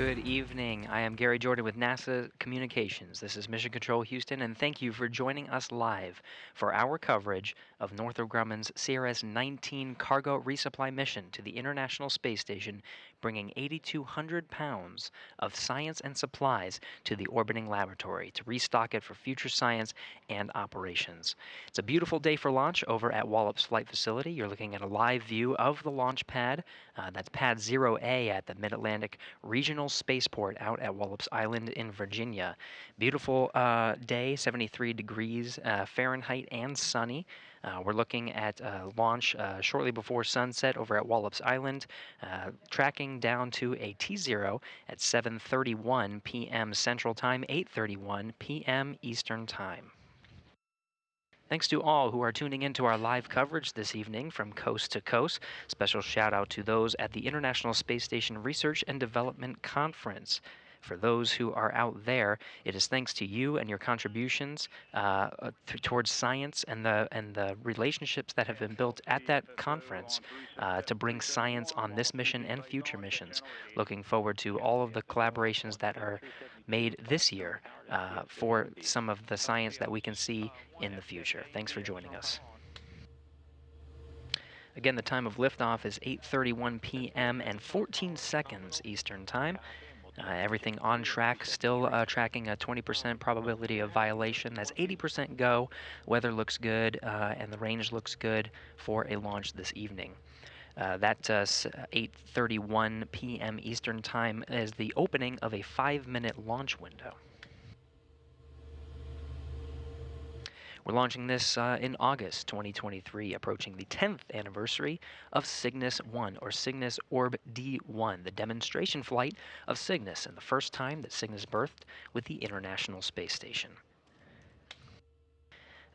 Good evening. I am Gary Jordan with NASA Communications. This is Mission Control Houston, and thank you for joining us live for our coverage of Northrop Grumman's CRS-19 cargo resupply mission to the International Space Station, bringing 8,200 pounds of science and supplies to the orbiting laboratory to restock it for future science and operations. It's a beautiful day for launch over at Wallops Flight Facility. You're looking at a live view of the launch pad. That's Pad 0A at the Mid-Atlantic Regional Spaceport out at Wallops Island in Virginia. Beautiful day, 73 degrees Fahrenheit and sunny. We're looking at launch shortly before sunset over at Wallops Island, tracking down to a T0 at 7:31 p.m. Central Time, 8:31 p.m. Eastern Time. Thanks to all who are tuning in to our live coverage this evening from coast to coast. Special shout out to those at the International Space Station Research and Development Conference. For those who are out there, it is thanks to you and your contributions towards science and the relationships that have been built at that conference to bring science on this mission and future missions. Looking forward to all of the collaborations that are made this year for some of the science that we can see in the future. Thanks for joining us. Again, the time of liftoff is 8:31 p.m. and 14 seconds Eastern Time. Everything on track, still tracking a 20% probability of violation. That's 80% go. Weather looks good, and the range looks good for a launch this evening. That 8:31 p.m. Eastern Time is the opening of a 5-minute launch window. We're launching this in August 2023, approaching the 10th anniversary of Cygnus 1, or Cygnus Orb D1, the demonstration flight of Cygnus, and the first time that Cygnus berthed with the International Space Station.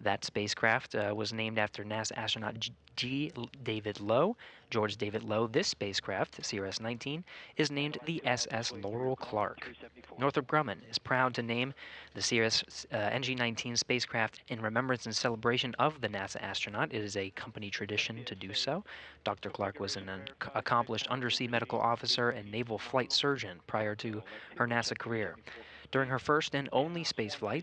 That spacecraft was named after NASA astronaut G. David Low. George David Low. This spacecraft, CRS-19, is named the SS Laurel Clark. Northrop Grumman is proud to name the CRS NG-19 spacecraft in remembrance and celebration of the NASA astronaut. It is a company tradition to do so. Dr. Clark was an accomplished undersea medical officer and naval flight surgeon prior to her NASA career. During her first and only spaceflight,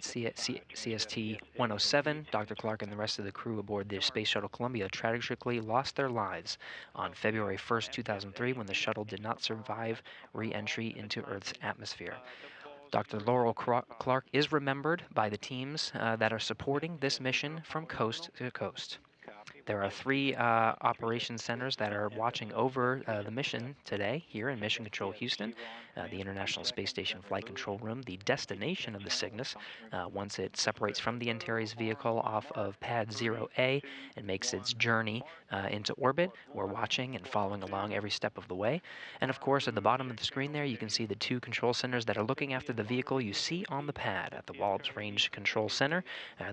CST-107, Dr. Clark and the rest of the crew aboard the Space Shuttle Columbia tragically lost their lives on February 1st, 2003, when the shuttle did not survive re-entry into Earth's atmosphere. Dr. Laurel Clark is remembered by the teams that are supporting this mission from coast to coast. There are 3 operations centers that are watching over the mission today here in Mission Control Houston. The International Space Station Flight Control Room, the destination of the Cygnus, once it separates from the Antares vehicle off of Pad 0A and makes its journey into orbit. We're watching and following along every step of the way. And of course, at the bottom of the screen there, you can see the 2 control centers that are looking after the vehicle you see on the pad at the Wallops Range Control Center.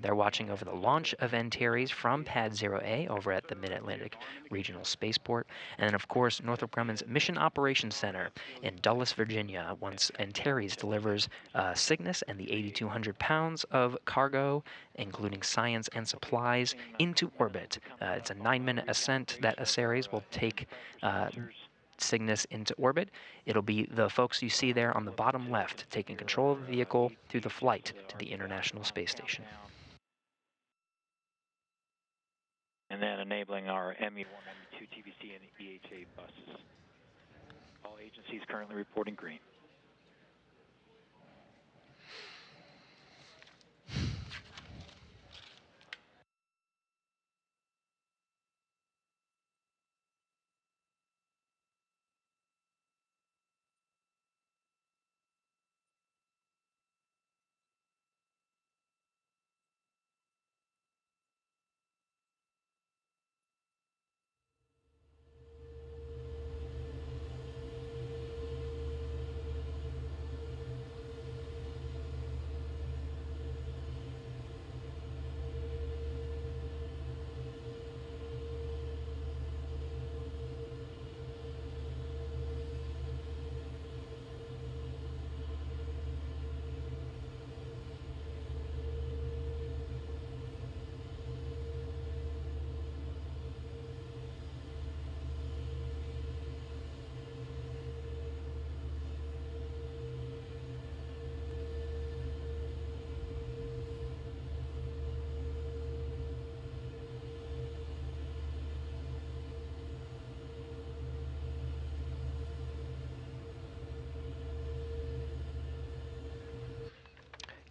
They're watching over the launch of Antares from Pad 0A over at the Mid-Atlantic Regional Spaceport. And then, of course, Northrop Grumman's Mission Operations Center in Dulles, Virginia, once Antares delivers Cygnus and the 8,200 pounds of cargo, including science and supplies, into orbit. It's a 9-minute ascent that Antares will take Cygnus into orbit. It'll be the folks you see there on the bottom left taking control of the vehicle through the flight to the International Space Station. And then enabling our ME1, ME2, TVC, and EHA buses. All agencies currently reporting green.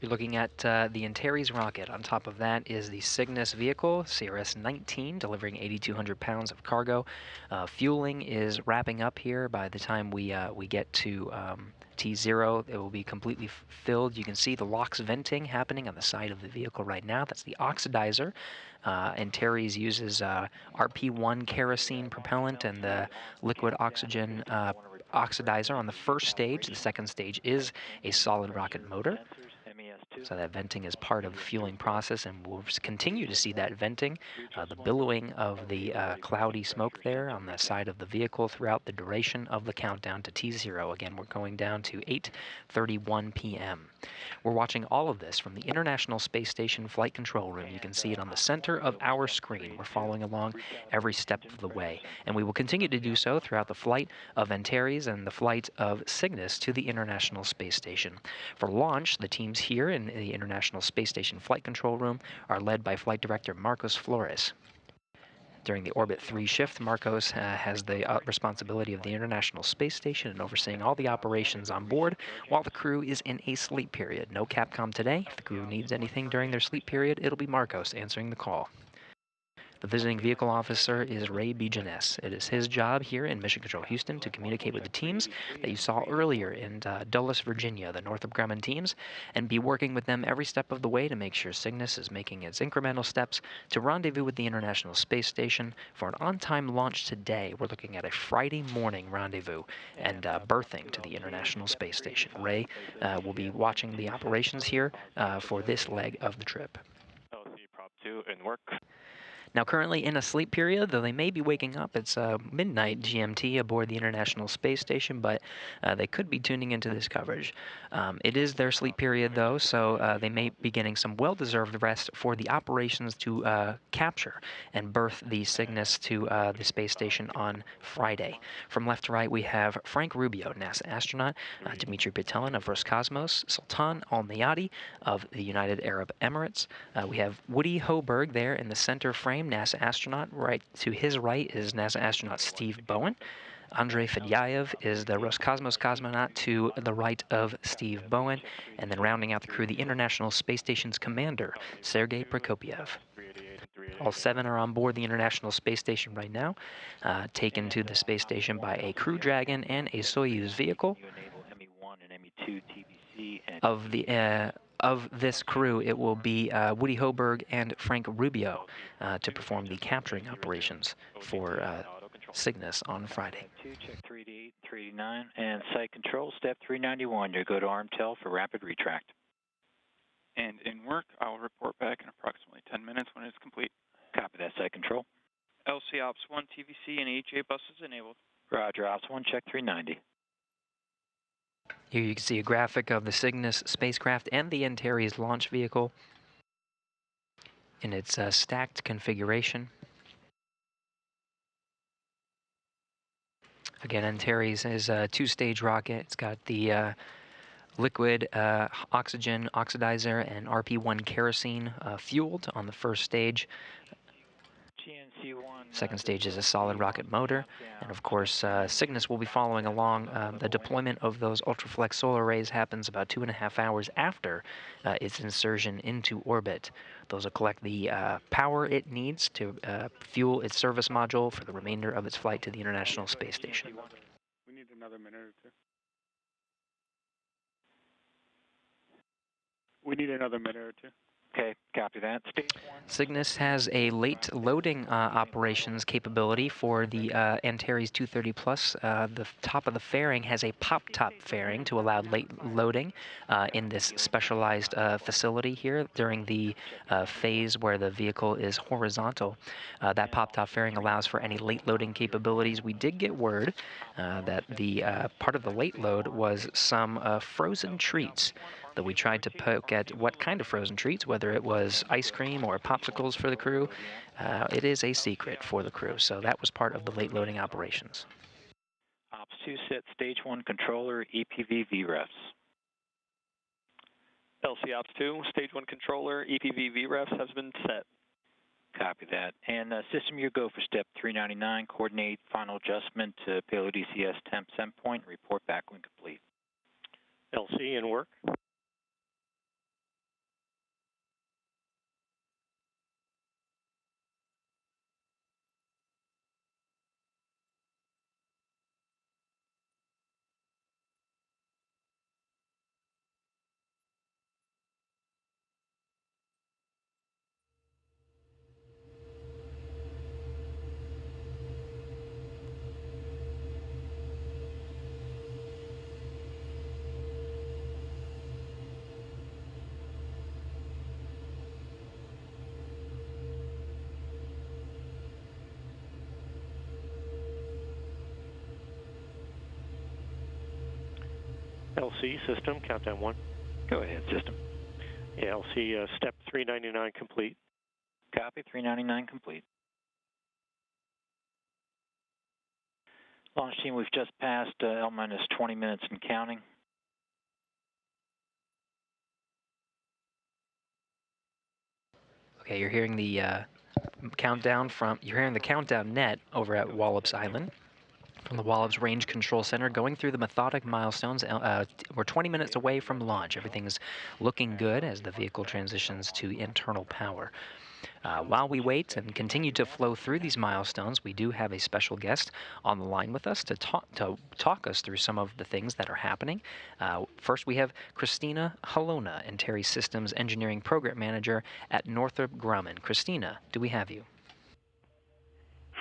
You're looking at the Antares rocket. On top of that is the Cygnus vehicle, CRS-19, delivering 8,200 pounds of cargo. Fueling is wrapping up here. By the time we get to T0, it will be completely filled. You can see the LOX venting happening on the side of the vehicle right now. That's the oxidizer. Antares uses RP1 kerosene propellant and the liquid oxygen oxidizer on the first stage. The second stage is a solid rocket motor. So that venting is part of the fueling process, and we'll continue to see that venting, the billowing of the cloudy smoke there on the side of the vehicle throughout the duration of the countdown to T0. Again, we're going down to 8:31 p.m. We're watching all of this from the International Space Station Flight Control Room. You can see it on the center of our screen. We're following along every step of the way, and we will continue to do so throughout the flight of Antares and the flight of Cygnus to the International Space Station. For launch, the teams here in the International Space Station Flight Control Room are led by Flight Director Marcos Flores. During the Orbit 3 shift, Marcos has the responsibility of the International Space Station and overseeing all the operations on board while the crew is in a sleep period. No Capcom today. If the crew needs anything during their sleep period, it'll be Marcos answering the call. The visiting vehicle officer is Ray Bijanes. It is his job here in Mission Control Houston to communicate with the teams that you saw earlier in Dulles, Virginia, the Northrop Grumman teams, and be working with them every step of the way to make sure Cygnus is making its incremental steps to rendezvous with the International Space Station for an on-time launch today. We're looking at a Friday morning rendezvous and berthing to the International Space Station. Ray will be watching the operations here for this leg of the trip. LC Prop 2 in work. Now, currently in a sleep period, though they may be waking up. It's midnight GMT aboard the International Space Station, but they could be tuning into this coverage. It is their sleep period, though, so they may be getting some well-deserved rest for the operations to capture and berth the Cygnus to the space station on Friday. From left to right, we have Frank Rubio, NASA astronaut, Dmitry Petelin of Roscosmos, Sultan Al-Nayati of the United Arab Emirates. We have Woody Hoberg there in the center frame, NASA astronaut. Right to his right is NASA astronaut Steve Bowen. Andrei Fedyaev is the Roscosmos cosmonaut to the right of Steve Bowen. And then rounding out the crew, the International Space Station's commander, Sergei Prokopyev. All 7 are on board the International Space Station right now, taken to the space station by a Crew Dragon and a Soyuz vehicle. Of this crew, it will be Woody Hoberg and Frank Rubio to perform the capturing operations for Cygnus on Friday. Check 388, 389, and site control, step 391. You go to ARMTEL for rapid retract. And in work, I will report back in approximately 10 minutes when it's complete. Copy that, site control. LC Ops 1 TVC and EHA buses enabled. Roger, Ops 1, check 390. Here you can see a graphic of the Cygnus spacecraft and the Antares launch vehicle in its stacked configuration. Again, Antares is a 2-stage rocket. It's got the liquid oxygen oxidizer and RP1 kerosene fueled on the first stage. Second stage is a solid rocket motor, and of course Cygnus will be following along. The deployment of those ultraflex solar arrays happens about 2.5 hours after its insertion into orbit. Those will collect the power it needs to fuel its service module for the remainder of its flight to the International Space Station. We need another minute or two. We need another minute or two. Okay, copy that. Stage 1. Cygnus has a late loading operations capability for the Antares 230 Plus. The top of the fairing has a pop-top fairing to allow late loading in this specialized facility here during the phase where the vehicle is horizontal. That pop-top fairing allows for any late loading capabilities. We did get word that the part of the late load was some frozen treats. Though we tried to poke at what kind of frozen treats, whether it was ice cream or popsicles for the crew. It is a secret for the crew, so that was part of the late loading operations. Ops 2 set stage 1 controller EPV VREFs. LC Ops 2, stage 1 controller EPV VREFs has been set. Copy that. And system, you go for step 399. Coordinate final adjustment to payload ECS temp send point. Report back when complete. LC in work. LC system, countdown 1. Go ahead, system. Yeah, LC step 399 complete. Copy, 399 complete. Launch team, we've just passed L-minus 20 minutes and counting. Okay, you're hearing the countdown net over at Wallops Island from the Wallops Range Control Center, going through the methodic milestones. We're 20 minutes away from launch. Everything's looking good as the vehicle transitions to internal power. While we wait and continue to flow through these milestones, we do have a special guest on the line with us to talk us through some of the things that are happening. First, we have Christina Halona, Antares Systems Engineering Program Manager at Northrop Grumman. Christina, do we have you?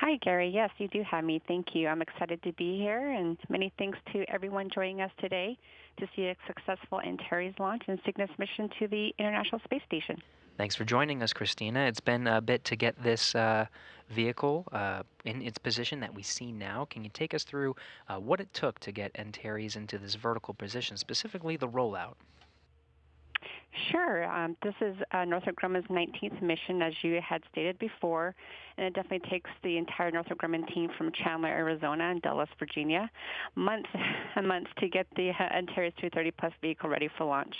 Hi, Gary. Yes, you do have me. Thank you. I'm excited to be here, and many thanks to everyone joining us today to see a successful Antares launch and Cygnus mission to the International Space Station. Thanks for joining us, Christina. It's been a bit to get this vehicle in its position that we see now. Can you take us through what it took to get Antares into this vertical position, specifically the rollout? Sure. This is Northrop Grumman's 19th mission, as you had stated before, and it definitely takes the entire Northrop Grumman team from Chandler, Arizona, and Dulles, Virginia, months and months to get the Antares 230 Plus vehicle ready for launch.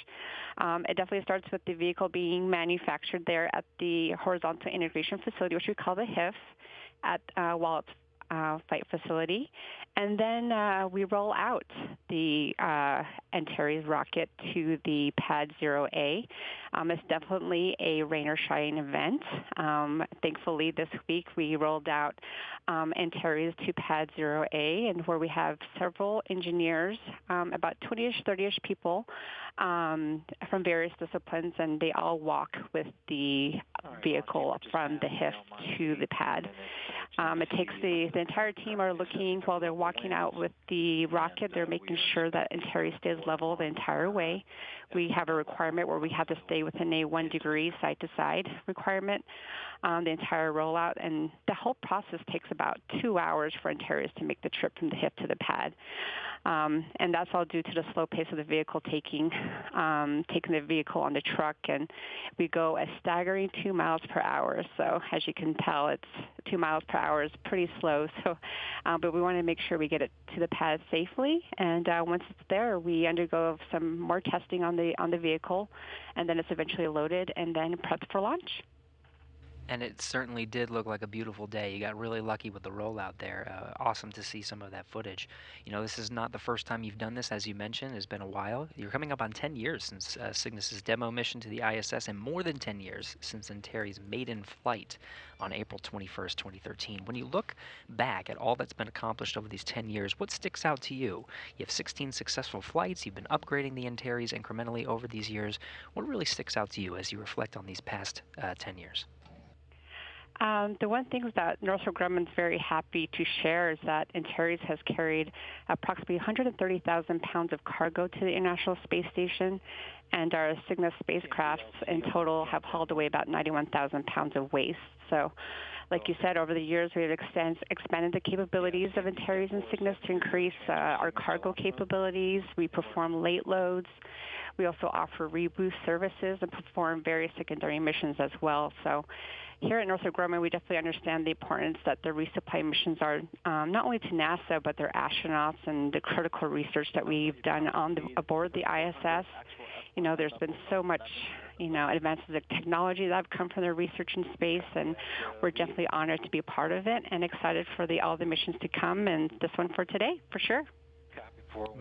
It definitely starts with the vehicle being manufactured there at the Horizontal Integration Facility, which we call the HIF, at Wallops Flight Facility. And then we roll out the Antares rocket to the Pad 0A. It's definitely a rain or shine event. Thankfully, this week we rolled out Antares to Pad 0A, and where we have several engineers, about 20-ish, 30-ish people from various disciplines, and they all walk with the vehicle from the HIF to the pad. It takes the entire team are looking while they're walking out with the rocket. They're making sure that Antares stays level the entire way. We have a requirement where we have to stay within a 1 degree side-to-side requirement the entire rollout, and the whole process takes about 2 hours for Antares to make the trip from the HIF to the pad. And that's all due to the slow pace of the vehicle taking the vehicle on the truck, and we go a staggering 2 miles per hour. So as you can tell, it's 2 miles per hour is pretty slow. So, but we want to make sure we get it to the pad safely, and once it's there, we undergo some more testing on the vehicle, and then it's eventually loaded and then prepped for launch. And it certainly did look like a beautiful day. You got really lucky with the rollout there. Awesome to see some of that footage. You know, this is not the first time you've done this, as you mentioned. It's been a while. You're coming up on 10 years since Cygnus's demo mission to the ISS, and more than 10 years since Antares' maiden flight on April 21st, 2013. When you look back at all that's been accomplished over these 10 years, what sticks out to you? You have 16 successful flights. You've been upgrading the Antares incrementally over these years. What really sticks out to you as you reflect on these past 10 years? The one thing that Northrop Grumman is very happy to share is that Antares has carried approximately 130,000 pounds of cargo to the International Space Station, and our Cygnus spacecrafts in total have hauled away about 91,000 pounds of waste. So, like you said, over the years we've expanded the capabilities of Antares and Cygnus to increase our cargo capabilities. We perform late loads. We also offer reboost services and perform various secondary missions as well. So here at Northrop Grumman, we definitely understand the importance that the resupply missions are not only to NASA, but their astronauts and the critical research that we've done aboard the ISS. You know, there's been so much, advances in technology that have come from their research in space, and we're definitely honored to be a part of it and excited for all the missions to come, and this one for today, for sure.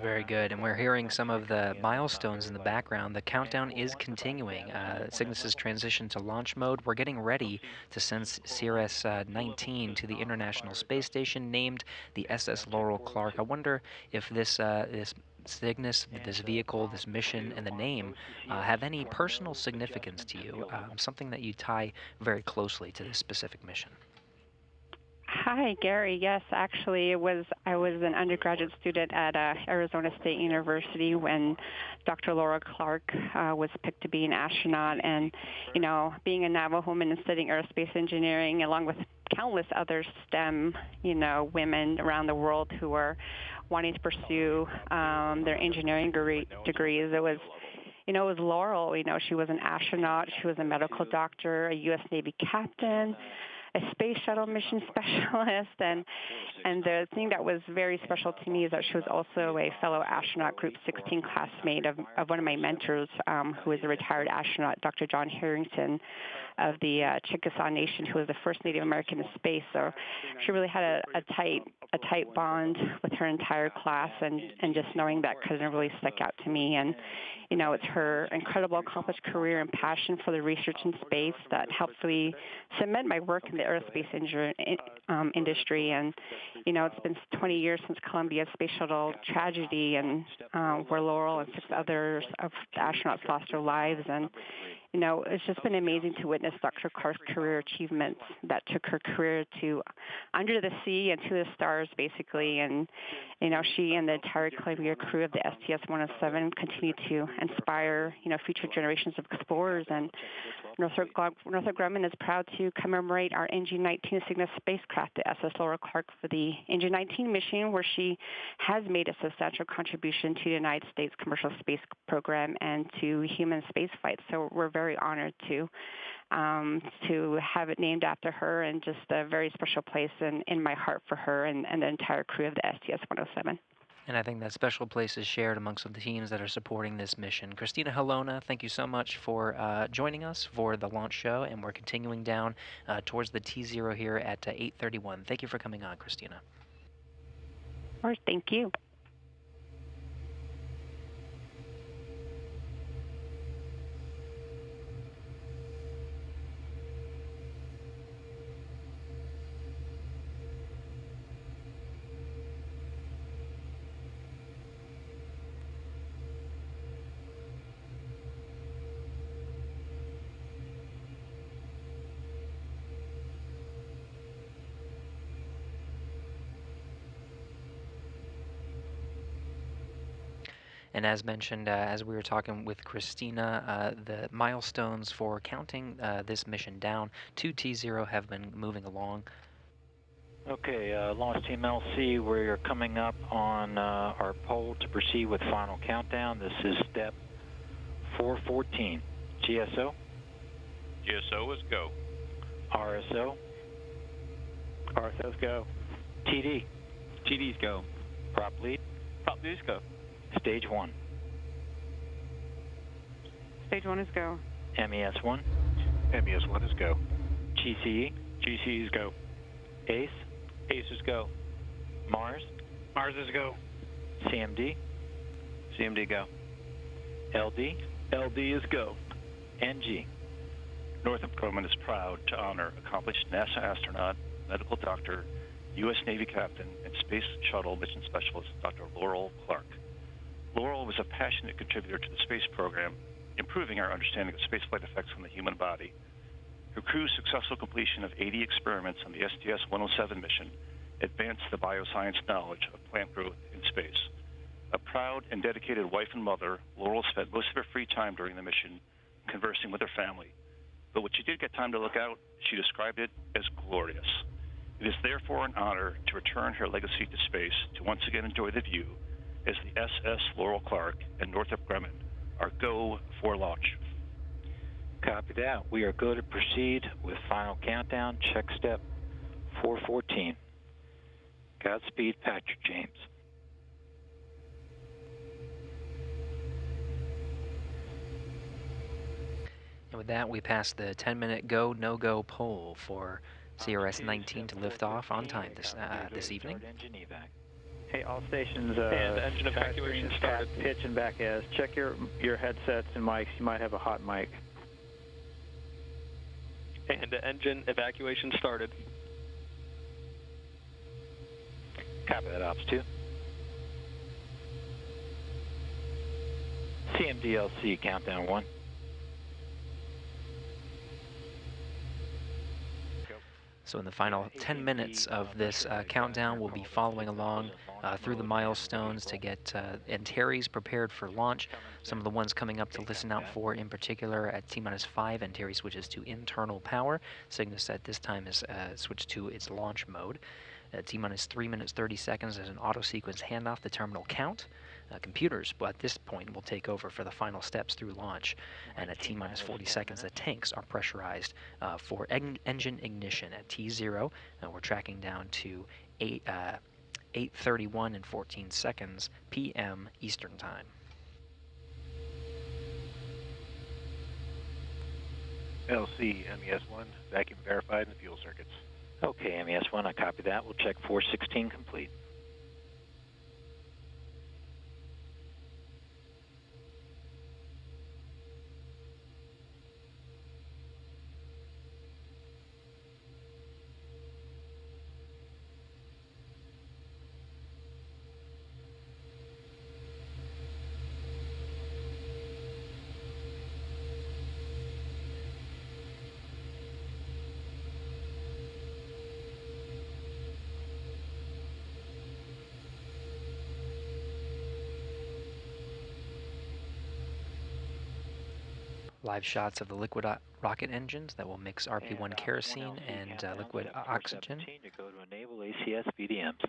Very good, and we're hearing some of the milestones in the background. The countdown is continuing. Cygnus's transition to launch mode. We're getting ready to send CRS-19 to the International Space Station, named the SS Laurel Clark. I wonder if this Cygnus, this vehicle, this mission, and the name have any personal significance to you, something that you tie very closely to this specific mission. Hi, Gary. Yes, actually, I was an undergraduate student at Arizona State University when Dr. Laura Clark was picked to be an astronaut. And, being a Navajo woman and studying aerospace engineering, along with countless other STEM, women around the world who were wanting to pursue their engineering degrees. It was Laurel. She was an astronaut, she was a medical doctor, a U.S. Navy captain, a space shuttle mission specialist, and the thing that was very special to me is that she was also a fellow astronaut Group 16 classmate of one of my mentors, who is a retired astronaut, Dr. John Harrington of the Chickasaw Nation, who was the first Native American in space. So she really had a tight bond with her entire class, and just knowing that cousin really stuck out to me. And it's her incredible accomplished career and passion for the research in space that helped really cement my work in the aerospace industry. And it's been 20 years since Columbia Space Shuttle tragedy, and where Laurel and 6 others of the astronauts lost their lives. And it's just been amazing to witness Dr. Clark's career achievements that took her career to under the sea and to the stars, basically. And, she and the entire Columbia crew of the STS-107 continue to inspire, future generations of explorers. And Northrop Grumman is proud to commemorate our NG-19 Cygnus spacecraft, the SS Laurel Clark, for the NG-19 mission, where she has made a substantial contribution to the United States commercial space program and to human space flight. So we're very honored to have it named after her, and just a very special place in my heart for her and the entire crew of the STS-107. And I think that special place is shared amongst the teams that are supporting this mission. Christina Helona, thank you so much for joining us for the launch show, and we're continuing down towards the T0 here at 8:31. Thank you for coming on, Christina. Of course, thank you. And as mentioned, as we were talking with Christina, the milestones for counting this mission down to T0 have been moving along. Okay, Launch Team LC, we're coming up on our poll to proceed with final countdown. This is step 414. GSO? GSO is go. RSO? RSO's go. TD? TD's go. Prop lead? Prop lead's go. Stage 1. Stage 1 is go. MES-1? MES-1 is go. GCE? GCE is go. ACE? ACE is go. Mars? Mars is go. CMD? CMD go. LD? LD is go. NG? Northrop Grumman is proud to honor accomplished NASA astronaut, medical doctor, U.S. Navy captain, and Space Shuttle mission specialist Dr. Laurel Clark. Laurel was a passionate contributor to the space program, improving our understanding of spaceflight effects on the human body. Her crew's successful completion of 80 experiments on the STS-107 mission advanced the bioscience knowledge of plant growth in space. A proud and dedicated wife and mother, Laurel spent most of her free time during the mission conversing with her family. But when she did get time to look out, she described it as glorious. It is therefore an honor to return her legacy to space to once again enjoy the view as the SS Laurel Clark and Northrop Grumman are go for launch. Copy that. We are go to proceed with final countdown. Check step 414. Godspeed, Patrick James. And with that, we pass the 10-minute go, no-go poll for CRS-19 to lift off on time this evening. Hey, all stations, and engine evacuation started. Pitch and back as. Check your headsets and mics. You might have a hot mic. And the engine evacuation started. Copy that, Ops 2. CMDLC, countdown 1. So in the final 10 minutes of this countdown, we'll be following along through the milestones to get Antares prepared for launch. Some of the ones coming up to listen out for, in particular, at T-minus 5, Antares switches to internal power. Cygnus at this time is switched to its launch mode. T-minus 3 minutes 30 seconds as an auto-sequence handoff, the terminal count. Computers, but at this point, will take over for the final steps through launch. And at T-minus 40 seconds, the tanks are pressurized for engine ignition. At T0, we're tracking down to 8:31 and 14 seconds p.m. Eastern Time. LC, MES1, vacuum verified in the fuel circuits. Okay, MES1, I copy that. We'll check 416 complete. Live shots of the liquid rocket engines that will mix RP-1 kerosene and liquid oxygen. To go to enable ACS VDMs.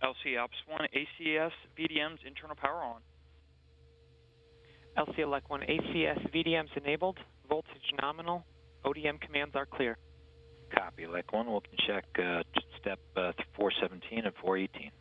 LC Ops 1, ACS VDMs, internal power on. LC Elect 1, ACS VDMs enabled, voltage nominal, ODM commands are clear. Copy, Elect 1. We can check step 417 and 418.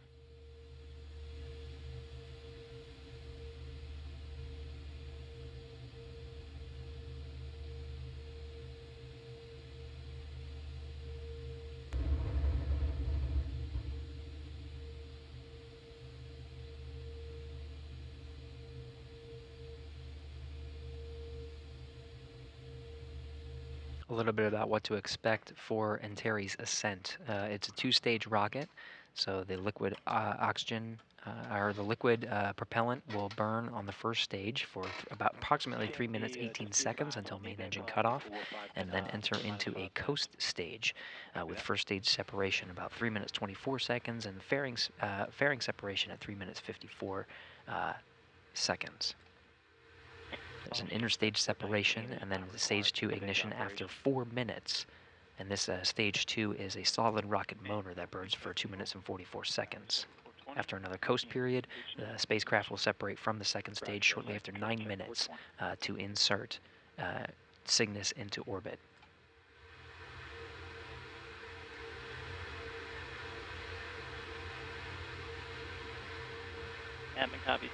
A little bit about what to expect for Antares Ascent. It's a two-stage rocket, so the liquid oxygen or the liquid propellant will burn on the first stage for about approximately 3 minutes 18 seconds until main engine cutoff, and then enter into a coast stage with first stage separation about 3 minutes 24 seconds and fairing separation at 3 minutes 54 seconds. There's an interstage separation and then stage 2 ignition after 4 minutes. And this stage 2 is a solid rocket motor that burns for 2 minutes and 44 seconds. After another coast period, the spacecraft will separate from the second stage shortly after 9 minutes to insert Cygnus into orbit. Admin copy.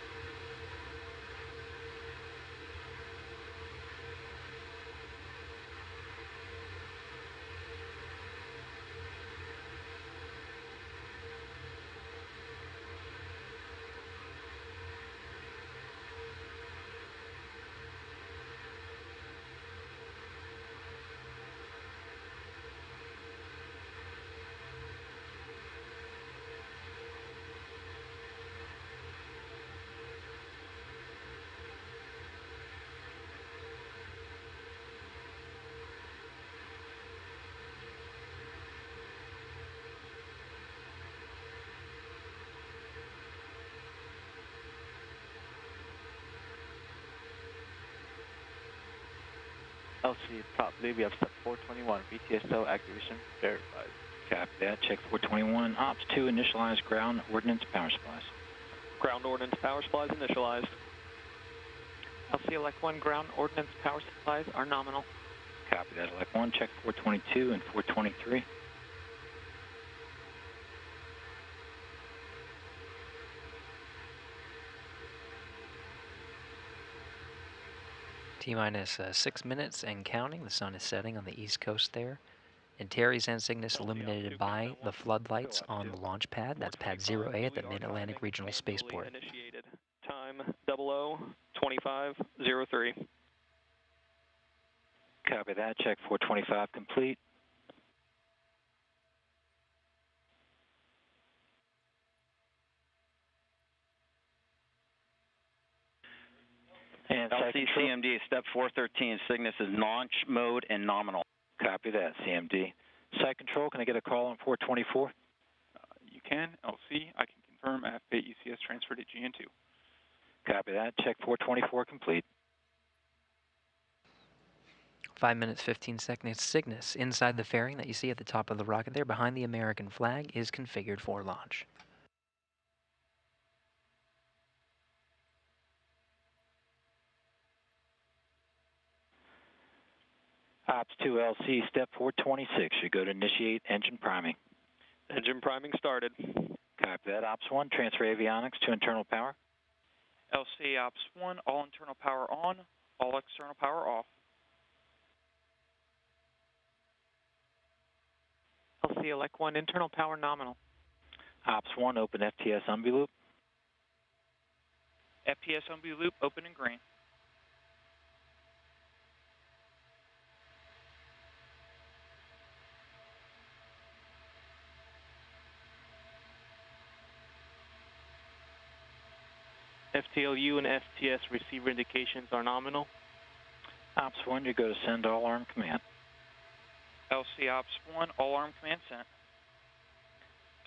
LC, top lead, we have step 421, VTSO activation verified. Copy that. Check 421. Ops 2, initialize ground ordnance power supplies. Ground ordnance power supplies initialized. LC Elect 1, ground ordnance power supplies are nominal. Copy that. Elect 1, check 422 and 423. T-minus 6 minutes and counting. The sun is setting on the east coast there. Antares and Cygnus illuminated by the floodlights on the launch pad. That's pad 0A at the Mid-Atlantic Regional Spaceport. Initiated. Time 00:25:03. Copy that. Check 425 complete. And LCCMD, step 413, Cygnus is launch mode and nominal. Copy that, CMD. Site control, can I get a call on 424? You can, LC. I can confirm F8 UCS transfer to GN2. Copy that. Check 424 complete. 5 minutes, 15 seconds. Cygnus, inside the fairing that you see at the top of the rocket there behind the American flag, is configured for launch. Ops 2 LC, step 426. You go to initiate engine priming. Engine priming started. Copy that. Ops 1, transfer avionics to internal power. LC Ops 1, all internal power on, all external power off. LC elect 1, internal power nominal. Ops 1, open FTS UMBI loop. FPS UMBI loop open and green. FTLU and FTS receiver indications are nominal. Ops 1, you go to send all arm command. LC Ops 1, all arm command sent.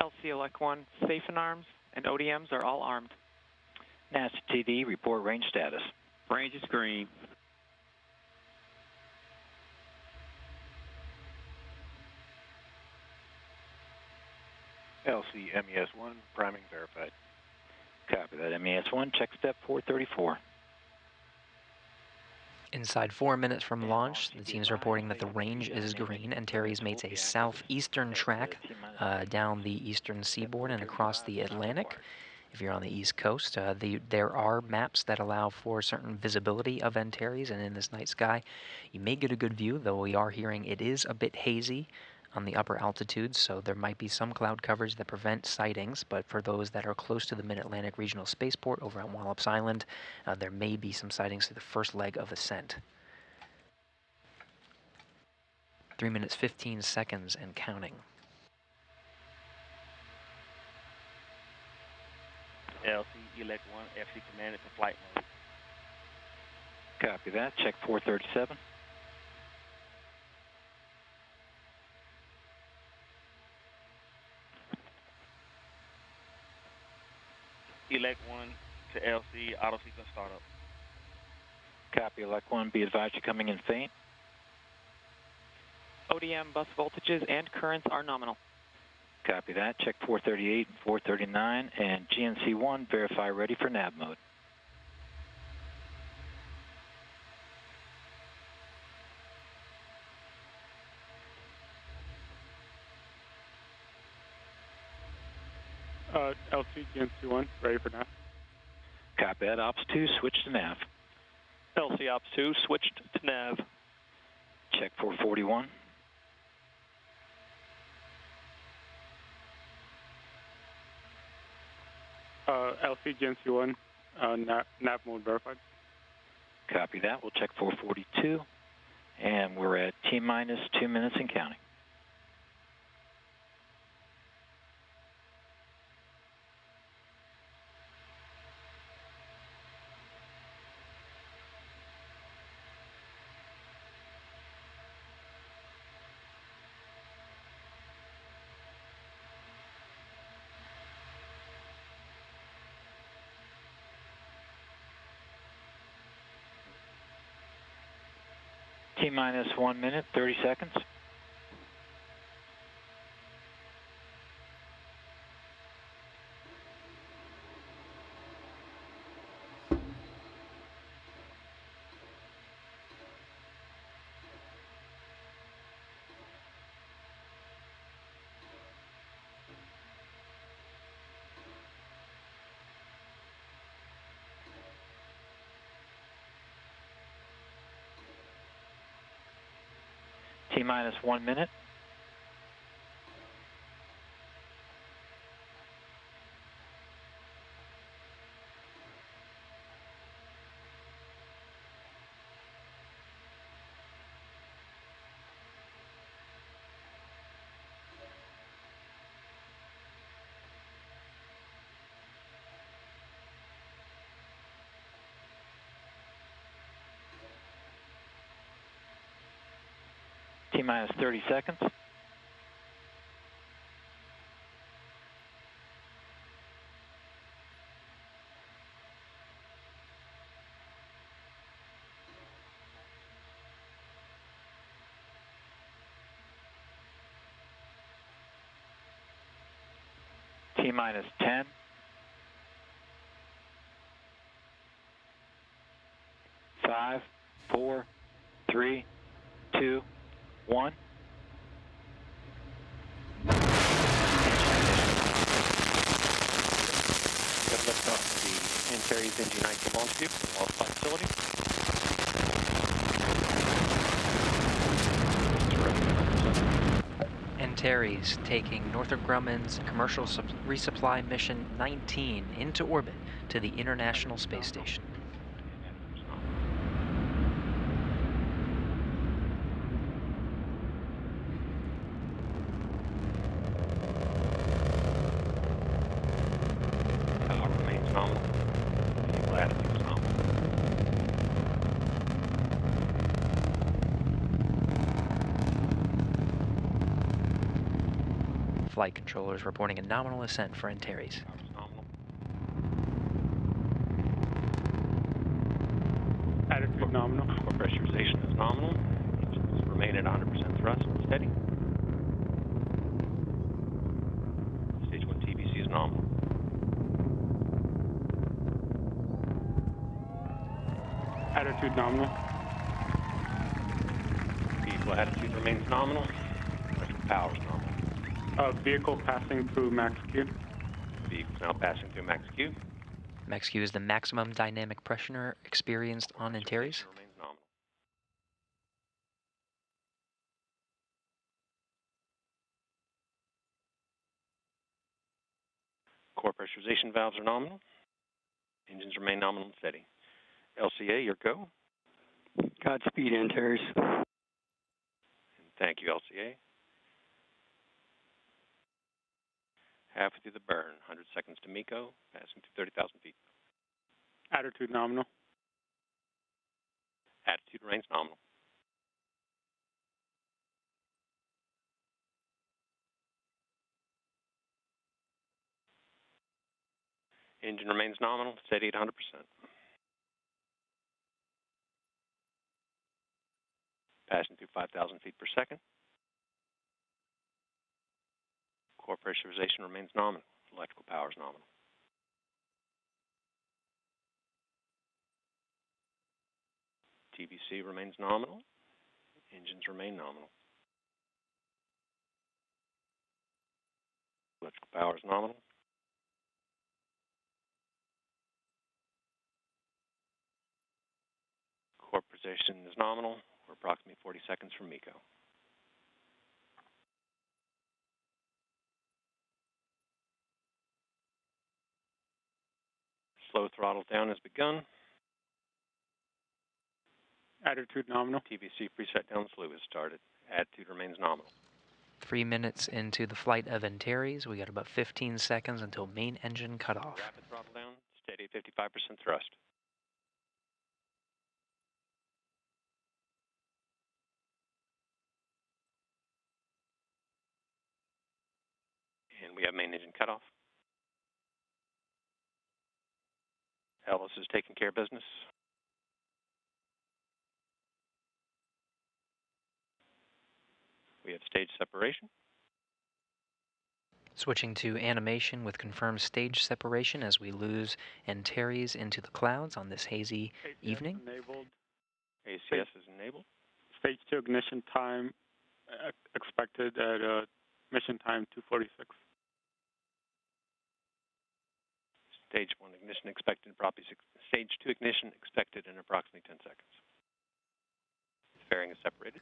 LC elect 1, safe and arms and ODMs are all armed. NASA TD, report range status. Range is green. LC MES1, priming verified. Copy that. MES1, check step 434. Inside 4 minutes from launch, the team's reporting that the range is green. Antares makes a southeastern track down the eastern seaboard and across the Atlantic. If you're on the East Coast, there are maps that allow for certain visibility of Antares, and in this night sky, you may get a good view, though we are hearing it is a bit hazy on the upper altitudes, so there might be some cloud coverage that prevent sightings, but for those that are close to the Mid-Atlantic Regional Spaceport over on Wallops Island, there may be some sightings through the first leg of ascent. 3 minutes, 15 seconds and counting. LC elect 1, FC commanded to flight mode. Copy that. Check 437. Elect 1 to LC, auto sequence startup. Copy, elect 1. Be advised you're coming in faint. ODM bus voltages and currents are nominal. Copy that. Check 438 and 439. And GNC1, verify ready for nav mode. LC GNC1, ready for nav. Copy that. Ops 2, switch to nav. LC Ops 2 switched to nav. Check 441. LC GNC1, nav mode verified. Copy that. We'll check 442. And we're at T-minus 2 minutes and counting. T-minus 1 minute, 30 seconds. T-minus 1 minute. T-minus 30 seconds. T-minus 10. 5, 4, 3, 2, 1. We have liftoff of the Antares NG-19 launch vehicle from the Wallace Flight Facility. Antares taking Northrop Grumman's Commercial Resupply Mission 19 into orbit to the International Space Station. Power remains nominal. Vehicle attitude is nominal. Flight controllers reporting a nominal ascent for Antares. Power is nominal. Attitude nominal. Core pressurization is nominal. Engines remain at 100% thrust, steady. Stage 1 TBC is nominal. Attitude nominal. Vehicle attitude remains nominal. Electrical power is nominal. Vehicle passing through max Q. Vehicle is now passing through max Q. Max Q is the maximum dynamic pressure experienced on Antares. Remains nominal. Core pressurization valves are nominal. Engines remain nominal and steady. LCA, your go. Godspeed, Antares. And thank you, LCA. Halfway through the burn, 100 seconds to MECO, passing through 30,000 feet. Attitude nominal. Attitude remains nominal. Engine remains nominal, steady at 100%. Passing through 5,000 feet per second. Core pressurization remains nominal. Electrical power is nominal. TBC remains nominal. Engines remain nominal. Electrical power is nominal. Core position is nominal. We're approximately 40 seconds from MECO. Slow throttle down has begun. Attitude nominal. TBC preset down slow has started. Attitude remains nominal. 3 minutes into the flight of Antares, we got about 15 seconds until main engine cutoff. Rapid throttle down, steady at 55% thrust. And we have main engine cutoff. Ellis is taking care of business. We have stage separation. Switching to animation with confirmed stage separation as we lose Antares into the clouds on this hazy evening. Enabled. ACS is enabled. Stage 2 ignition time expected at mission time 2:46. Stage 1 ignition expected in approximately stage 2 ignition expected in approximately 10 seconds. Fairing is separated.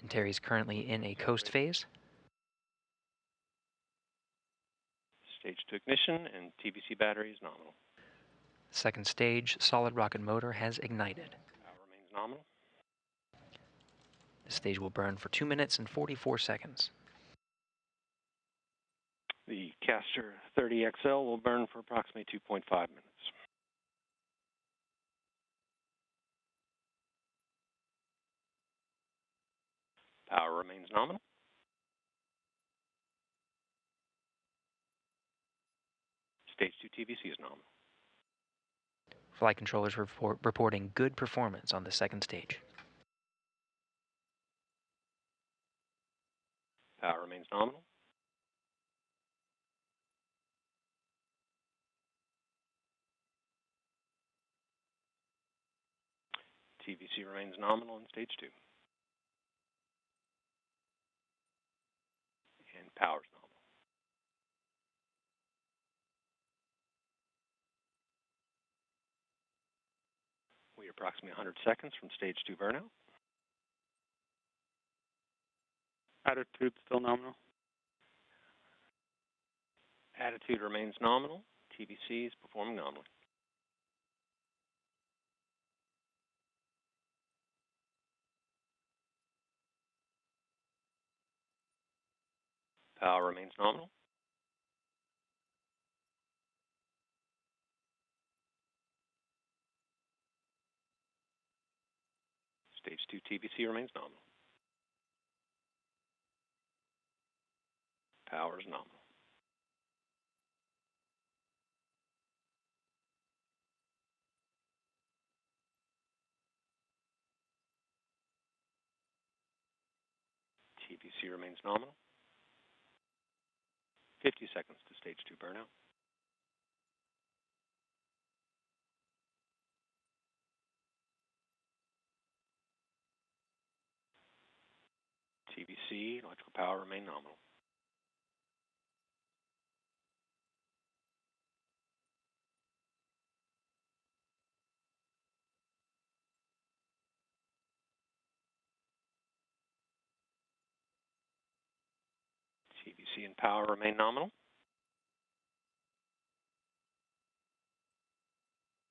Antares currently in a coast phase. Stage 2 ignition and TBC battery is nominal. Second stage solid rocket motor has ignited. Power remains nominal. This stage will burn for 2 minutes and 44 seconds. The Castor 30XL will burn for approximately 2.5 minutes. Power remains nominal. Stage 2 TBC is nominal. Flight controllers reporting good performance on the second stage. Power remains nominal. TVC remains nominal in stage 2. And power is nominal. We are approximately 100 seconds from stage 2 burnout. Attitude still nominal. Attitude remains nominal. TVC is performing nominally. Power remains nominal. Stage 2 TVC remains nominal. Power is nominal. TVC remains nominal. 50 seconds to stage 2 burnout. TVC, electrical power remain nominal. TVC and power remain nominal.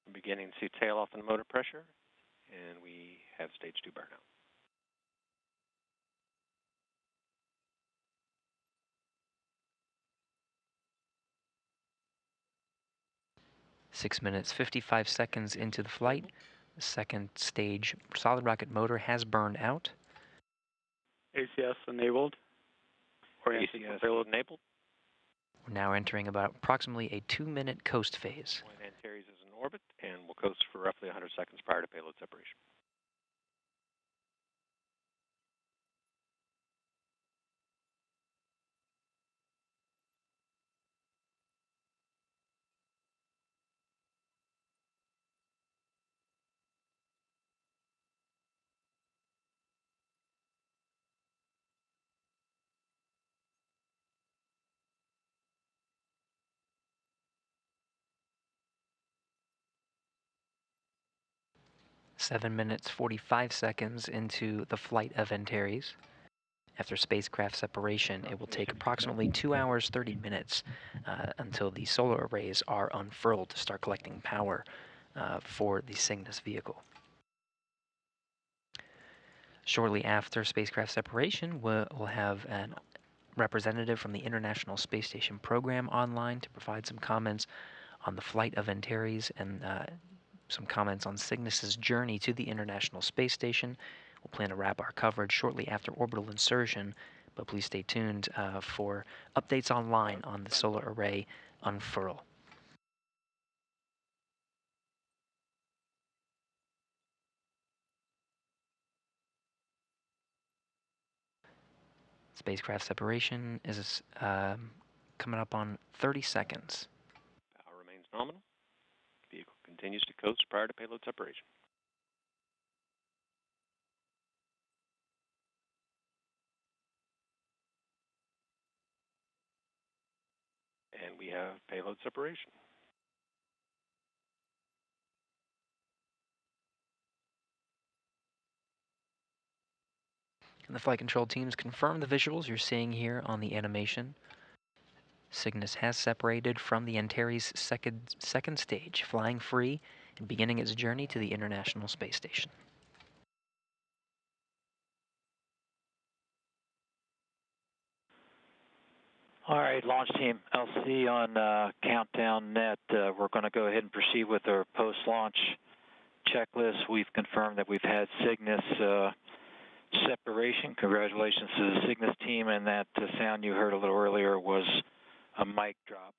We're beginning to see tail off in motor pressure, and we have stage 2 burnout. Six minutes, 55 seconds into the flight. The second stage solid rocket motor has burned out. ACS enabled. ACS enabled. We're now entering about approximately a 2-minute coast phase. Antares is in orbit and will coast for roughly 100 seconds prior to payload separation. Seven minutes, 45 seconds into the flight of Antares. After spacecraft separation, it will take approximately 2 hours, 30 minutes until the solar arrays are unfurled to start collecting power for the Cygnus vehicle. Shortly after spacecraft separation, we'll have a representative from the International Space Station program online to provide some comments on the flight of Antares and some comments on Cygnus's journey to the International Space Station. We'll plan to wrap our coverage shortly after orbital insertion, but please stay tuned for updates online on the solar array unfurl. Spacecraft separation is coming up on 30 seconds. Power remains nominal. Vehicle continues to coast prior to payload separation. And we have payload separation. And the flight control teams confirm the visuals you're seeing here on the animation. Cygnus has separated from the Antares second stage, flying free and beginning its journey to the International Space Station. All right, launch team, LC on Countdown Net. We're going to go ahead and proceed with our post-launch checklist. We've confirmed that we've had Cygnus separation. Congratulations to the Cygnus team, and that sound you heard a little earlier was a mic drop.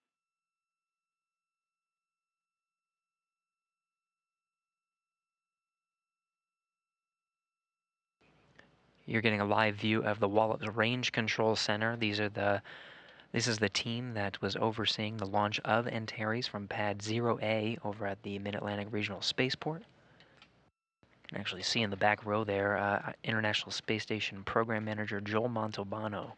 You're getting a live view of the Wallops Range Control Center. This is the team that was overseeing the launch of Antares from Pad 0A over at the Mid-Atlantic Regional Spaceport. You can actually see in the back row there, International Space Station Program Manager Joel Montalbano,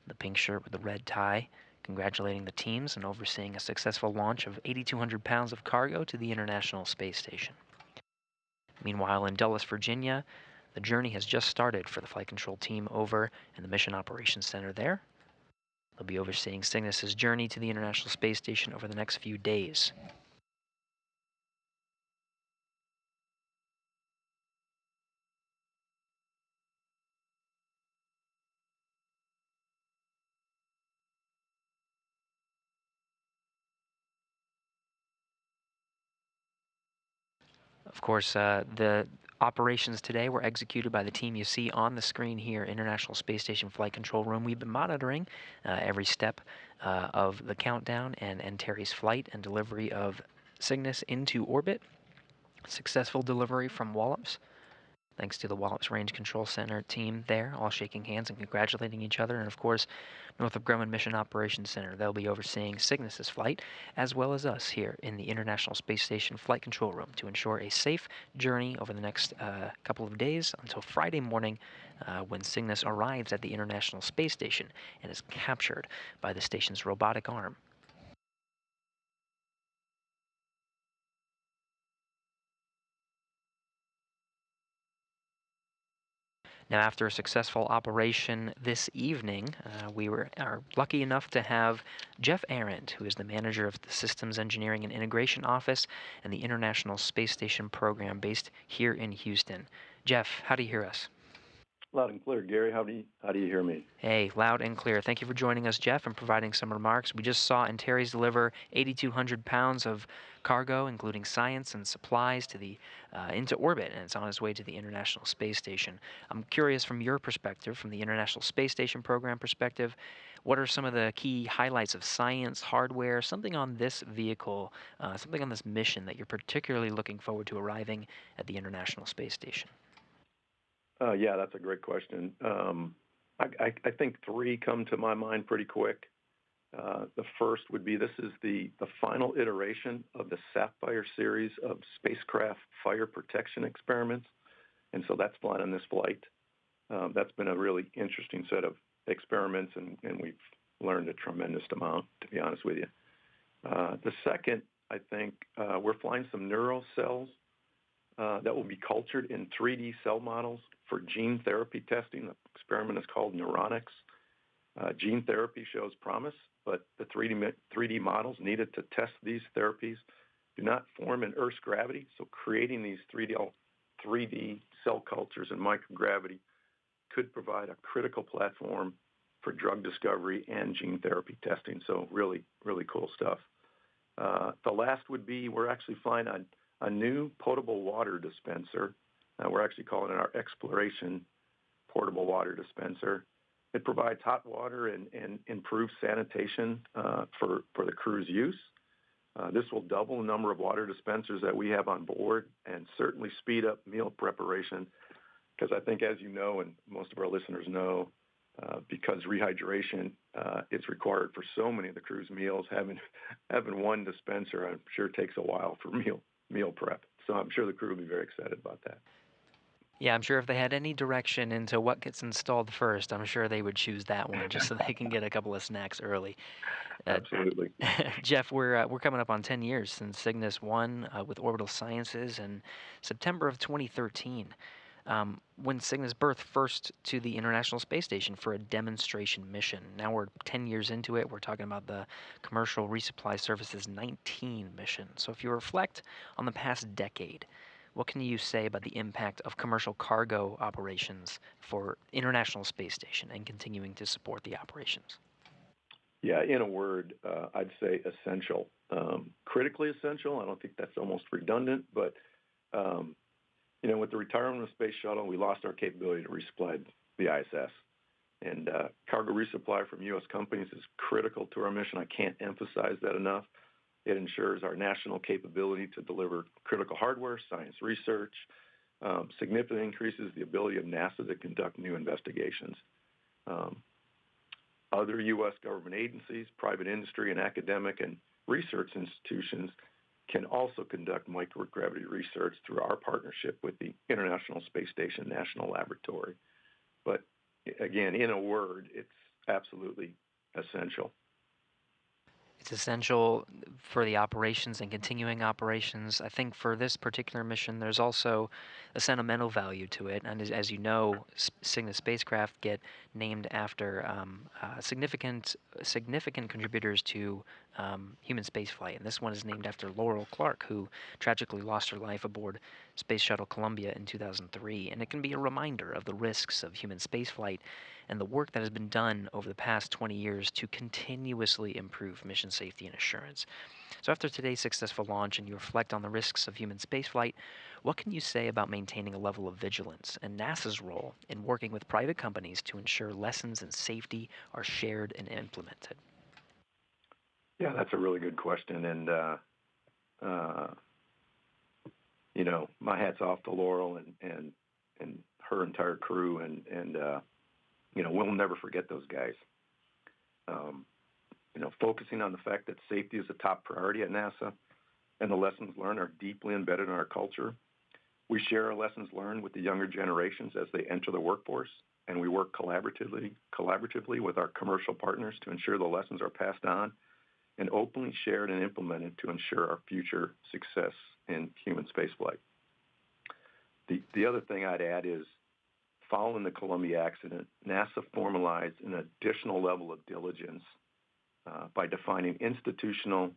the pink shirt with the red tie, congratulating the teams and overseeing a successful launch of 8,200 pounds of cargo to the International Space Station. Meanwhile, in Dulles, Virginia, the journey has just started for the Flight Control team over in the Mission Operations Center there. They'll be overseeing Cygnus's journey to the International Space Station over the next few days. Of course, the operations today were executed by the team you see on the screen here, International Space Station Flight Control Room. We've been monitoring every step of the countdown and Antares flight and delivery of Cygnus into orbit. Successful delivery from Wallops. Thanks to the Wallops Range Control Center team there, all shaking hands and congratulating each other. And of course, Northrop Grumman Mission Operations Center. They'll be overseeing Cygnus's flight, as well as us here in the International Space Station Flight Control Room to ensure a safe journey over the next couple of days until Friday morning when Cygnus arrives at the International Space Station and is captured by the station's robotic arm. Now, after a successful operation this evening, we are lucky enough to have Jeff Arendt, who is the manager of the Systems Engineering and Integration Office and the International Space Station Program based here in Houston. Jeff, how do you hear us? Loud and clear. Gary, how do you hear me? Hey, loud and clear. Thank you for joining us, Jeff, and providing some remarks. We just saw Antares deliver 8,200 pounds of cargo, including science and supplies, to the into orbit, and it's on its way to the International Space Station. I'm curious, from your perspective, from the International Space Station Program perspective, what are some of the key highlights of science, hardware, something on this vehicle, something on this mission that you're particularly looking forward to arriving at the International Space Station? Yeah, that's a great question. I think three come to my mind pretty quick. The first would be this is the final iteration of the Sapphire series of spacecraft fire protection experiments, and so that's flying on this flight. That's been a really interesting set of experiments, and we've learned a tremendous amount, to be honest with you. The second, I think, we're flying some neural cells that will be cultured in 3D cell models for gene therapy testing. The experiment is called Neuronics. Gene therapy shows promise, but the 3D models needed to test these therapies do not form in Earth's gravity, so creating these 3D cell cultures in microgravity could provide a critical platform for drug discovery and gene therapy testing, so really, really cool stuff. The last would be we're actually flying a new potable water dispenser. We're actually calling it our Exploration Portable Water Dispenser. It provides hot water and improves sanitation for the crew's use. This will double the number of water dispensers that we have on board and certainly speed up meal preparation, because I think, as you know, and most of our listeners know, because rehydration is required for so many of the crew's meals, having one dispenser, I'm sure, takes a while for meal prep. So I'm sure the crew will be very excited about that. Yeah, I'm sure if they had any direction into what gets installed first, I'm sure they would choose that one just so they can get a couple of snacks early. Absolutely. Jeff, we're coming up on 10 years since Cygnus 1 with Orbital Sciences in September of 2013. When Cygnus birthed first to the International Space Station for a demonstration mission. Now we're 10 years into it. We're talking about the Commercial Resupply Services 19 mission. So if you reflect on the past decade, what can you say about the impact of commercial cargo operations for International Space Station and continuing to support the operations? Yeah, in a word, I'd say essential. Critically essential. I don't think that's almost redundant, but with the retirement of the Space Shuttle, we lost our capability to resupply the ISS. And cargo resupply from U.S. companies is critical to our mission. I can't emphasize that enough. It ensures our national capability to deliver critical hardware, science research, significantly increases the ability of NASA to conduct new investigations. Other U.S. government agencies, private industry, and academic and research institutions can also conduct microgravity research through our partnership with the International Space Station National Laboratory. But again, in a word, it's absolutely essential. It's essential for the operations and continuing operations. I think for this particular mission, there's also a sentimental value to it. And as you know, Cygnus spacecraft get named after significant contributors to human spaceflight. And this one is named after Laurel Clark, who tragically lost her life aboard Space Shuttle Columbia in 2003. And it can be a reminder of the risks of human spaceflight and the work that has been done over the past 20 years to continuously improve mission safety and assurance. So after today's successful launch and you reflect on the risks of human spaceflight, what can you say about maintaining a level of vigilance and NASA's role in working with private companies to ensure lessons in safety are shared and implemented? Yeah, that's a really good question. And, you know, my hat's off to Laurel and her entire crew. And you know, we'll never forget those guys. You know, focusing on the fact that safety is a top priority at NASA and the lessons learned are deeply embedded in our culture. We share our lessons learned with the younger generations as they enter the workforce, and we work collaboratively with our commercial partners to ensure the lessons are passed on and openly shared and implemented to ensure our future success in human spaceflight. The other thing I'd add is, following the Columbia accident, NASA formalized an additional level of diligence by defining institutional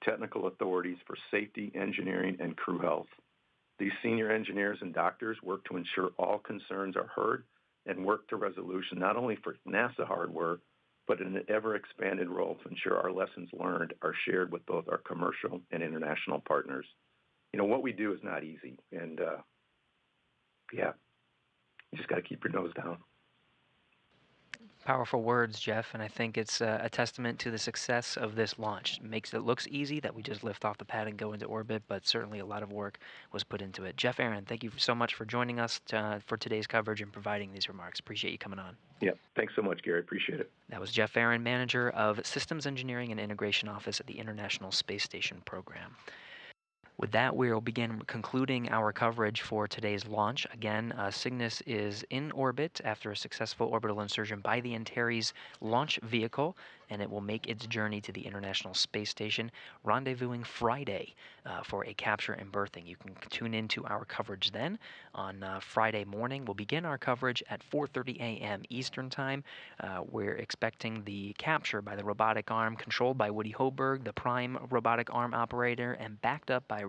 technical authorities for safety, engineering, and crew health. These senior engineers and doctors work to ensure all concerns are heard and work to resolution not only for NASA hardware, but in an ever-expanded role to ensure our lessons learned are shared with both our commercial and international partners. You know, what we do is not easy, and yeah, you just got to keep your nose down. Powerful words, Jeff, and I think it's a testament to the success of this launch. It makes it looks easy that we just lift off the pad and go into orbit, but certainly a lot of work was put into it. Jeff Aaron, thank you so much for joining us for today's coverage and providing these remarks. Appreciate you coming on. Yeah, thanks so much, Gary. Appreciate it. That was Jeff Aaron, Manager of Systems Engineering and Integration Office at the International Space Station Program. With that, we'll begin concluding our coverage for today's launch. Again, Cygnus is in orbit after a successful orbital insertion by the Antares launch vehicle, and it will make its journey to the International Space Station, rendezvousing Friday for a capture and berthing. You can tune into our coverage then. On Friday morning, we'll begin our coverage at 4:30 a.m. Eastern Time. We're expecting the capture by the robotic arm controlled by Woody Hoberg, the prime robotic arm operator, and backed up by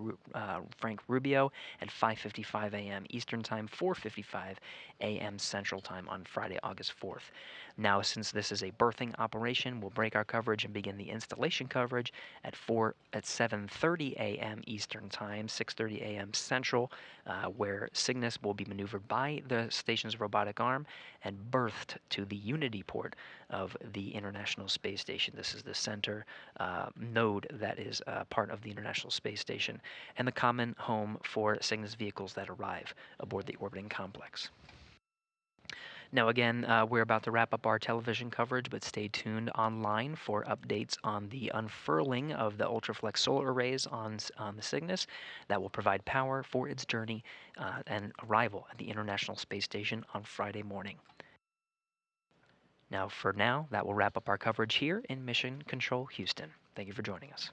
Frank Rubio at 5:55 a.m. Eastern Time, 4:55 a.m. Central Time on Friday, August 4th. Now, since this is a berthing operation, we'll break our coverage and begin the installation coverage at 7:30 a.m. Eastern Time, 6:30 a.m. Central, where Cygnus will be maneuvered by the station's robotic arm and berthed to the Unity port of the International Space Station. This is the center node that is part of the International Space Station and the common home for Cygnus vehicles that arrive aboard the orbiting complex. Now again, we're about to wrap up our television coverage, but stay tuned online for updates on the unfurling of the Ultraflex solar arrays on the Cygnus that will provide power for its journey and arrival at the International Space Station on Friday morning. Now, for now, that will wrap up our coverage here in Mission Control Houston. Thank you for joining us.